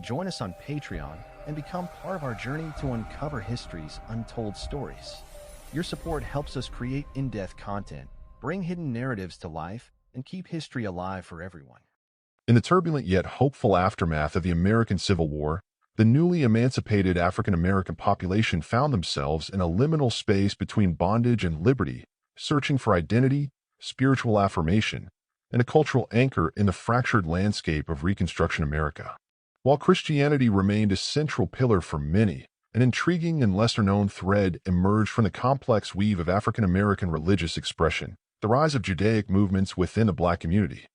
Join us on Patreon and become part of our journey to uncover history's untold stories. Your support helps us create in-depth content, bring hidden narratives to life, and keep history alive for everyone. In the turbulent yet hopeful aftermath of the American Civil War, the newly emancipated African American population found themselves in a liminal space between bondage and liberty, searching for identity, spiritual affirmation, and a cultural anchor in the fractured landscape of Reconstruction America. While Christianity remained a central pillar for many, an intriguing and lesser-known thread emerged from the complex weave of African American religious expression, the rise of Judaic movements within the Black community.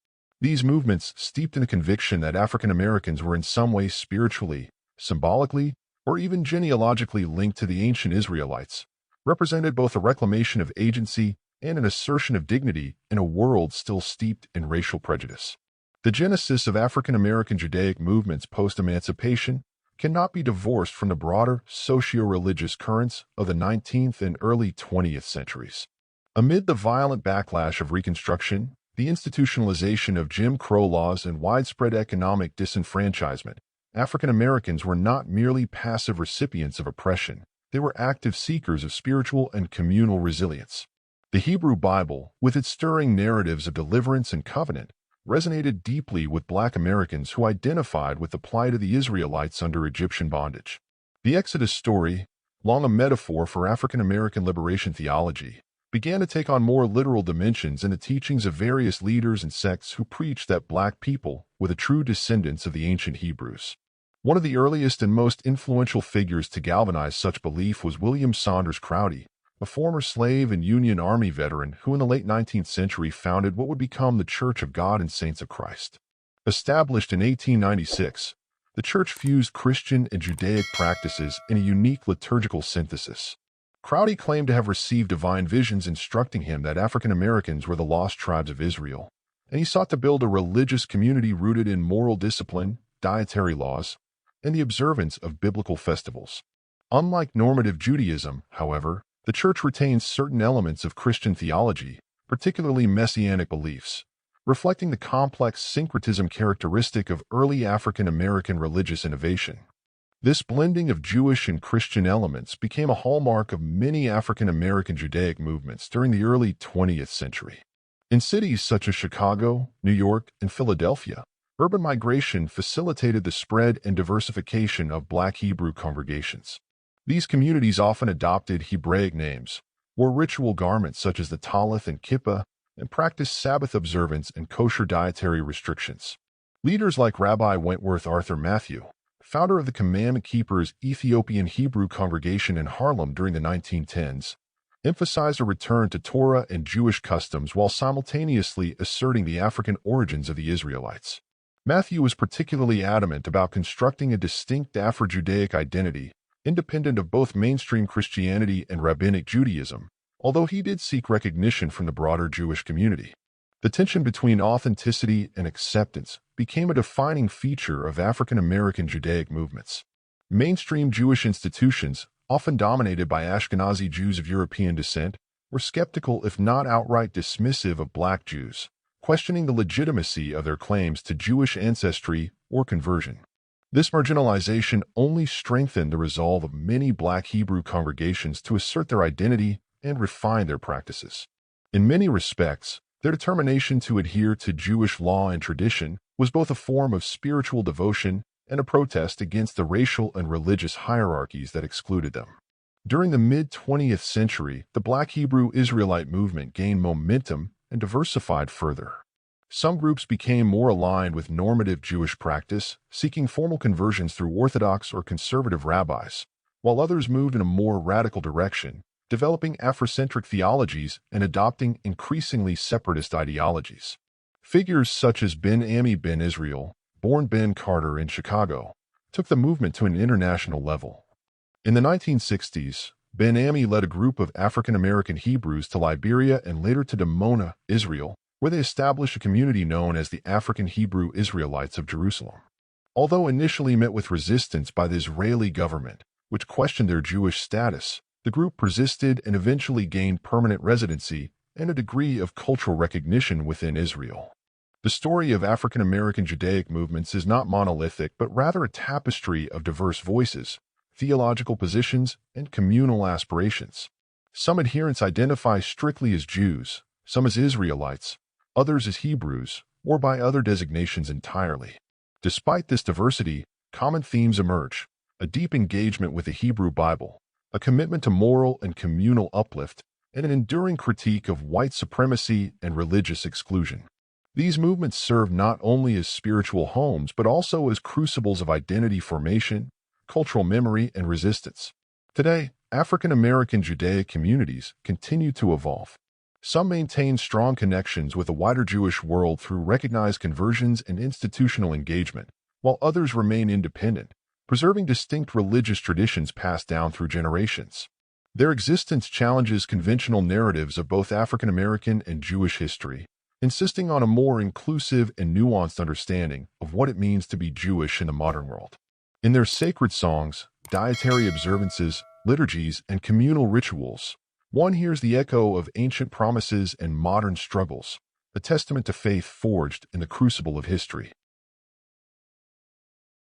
These movements, steeped in the conviction that African Americans were in some way spiritually, symbolically, or even genealogically linked to the ancient Israelites, represented both a reclamation of agency and an assertion of dignity in a world still steeped in racial prejudice. The genesis of African American Judaic movements post-emancipation cannot be divorced from the broader socio-religious currents of the 19th and early 20th centuries. Amid the violent backlash of Reconstruction, the institutionalization of Jim Crow laws, and widespread economic disenfranchisement, African Americans were not merely passive recipients of oppression, they were active seekers of spiritual and communal resilience. The Hebrew Bible, with its stirring narratives of deliverance and covenant, resonated deeply with Black Americans who identified with the plight of the Israelites under Egyptian bondage. The Exodus story, long a metaphor for African American liberation theology, began to take on more literal dimensions in the teachings of various leaders and sects who preached that Black people were the true descendants of the ancient Hebrews. One of the earliest and most influential figures to galvanize such belief was William Saunders Crowdy, a former slave and Union Army veteran who in the late 19th century founded what would become the Church of God and Saints of Christ. Established in 1896, the church fused Christian and Judaic practices in a unique liturgical synthesis. Crowdy claimed to have received divine visions instructing him that African Americans were the lost tribes of Israel, and he sought to build a religious community rooted in moral discipline, dietary laws, and the observance of biblical festivals. Unlike normative Judaism, however, the church retains certain elements of Christian theology, particularly messianic beliefs, reflecting the complex syncretism characteristic of early African American religious innovation. This blending of Jewish and Christian elements became a hallmark of many African American Judaic movements during the early 20th century. In cities such as Chicago, New York, and Philadelphia, urban migration facilitated the spread and diversification of Black Hebrew congregations. These communities often adopted Hebraic names, wore ritual garments such as the talith and kippah, and practiced Sabbath observance and kosher dietary restrictions. Leaders like Rabbi Wentworth Arthur Matthew, founder of the Commandment Keepers Ethiopian Hebrew congregation in Harlem during the 1910s, emphasized a return to Torah and Jewish customs while simultaneously asserting the African origins of the Israelites. Matthew was particularly adamant about constructing a distinct Afro-Judaic identity, independent of both mainstream Christianity and Rabbinic Judaism, although he did seek recognition from the broader Jewish community. The tension between authenticity and acceptance became a defining feature of African American Judaic movements. Mainstream Jewish institutions, often dominated by Ashkenazi Jews of European descent, were skeptical if not outright dismissive of Black Jews, questioning the legitimacy of their claims to Jewish ancestry or conversion. This marginalization only strengthened the resolve of many Black Hebrew congregations to assert their identity and refine their practices. In many respects, their determination to adhere to Jewish law and tradition was both a form of spiritual devotion and a protest against the racial and religious hierarchies that excluded them. During the mid-20th century, the Black Hebrew Israelite movement gained momentum and diversified further. Some groups became more aligned with normative Jewish practice, seeking formal conversions through Orthodox or conservative rabbis, while others moved in a more radical direction, developing Afrocentric theologies and adopting increasingly separatist ideologies. Figures such as Ben Ami Ben Israel, born Ben Carter in Chicago, took the movement to an international level. In the 1960s, Ben Ami led a group of African American Hebrews to Liberia and later to Dimona, Israel, where they established a community known as the African Hebrew Israelites of Jerusalem. Although initially met with resistance by the Israeli government, which questioned their Jewish status, the group persisted and eventually gained permanent residency and a degree of cultural recognition within Israel. The story of African American Judaic movements is not monolithic, but rather a tapestry of diverse voices, theological positions, and communal aspirations. Some adherents identify strictly as Jews, some as Israelites, others as Hebrews, or by other designations entirely. Despite this diversity, common themes emerge: a deep engagement with the Hebrew Bible, a commitment to moral and communal uplift, and an enduring critique of white supremacy and religious exclusion. These movements serve not only as spiritual homes, but also as crucibles of identity formation, cultural memory, and resistance. Today, African American Judaic communities continue to evolve. Some maintain strong connections with the wider Jewish world through recognized conversions and institutional engagement, while others remain independent, preserving distinct religious traditions passed down through generations. Their existence challenges conventional narratives of both African American and Jewish history, insisting on a more inclusive and nuanced understanding of what it means to be Jewish in the modern world. In their sacred songs, dietary observances, liturgies, and communal rituals, one hears the echo of ancient promises and modern struggles, a testament to faith forged in the crucible of history.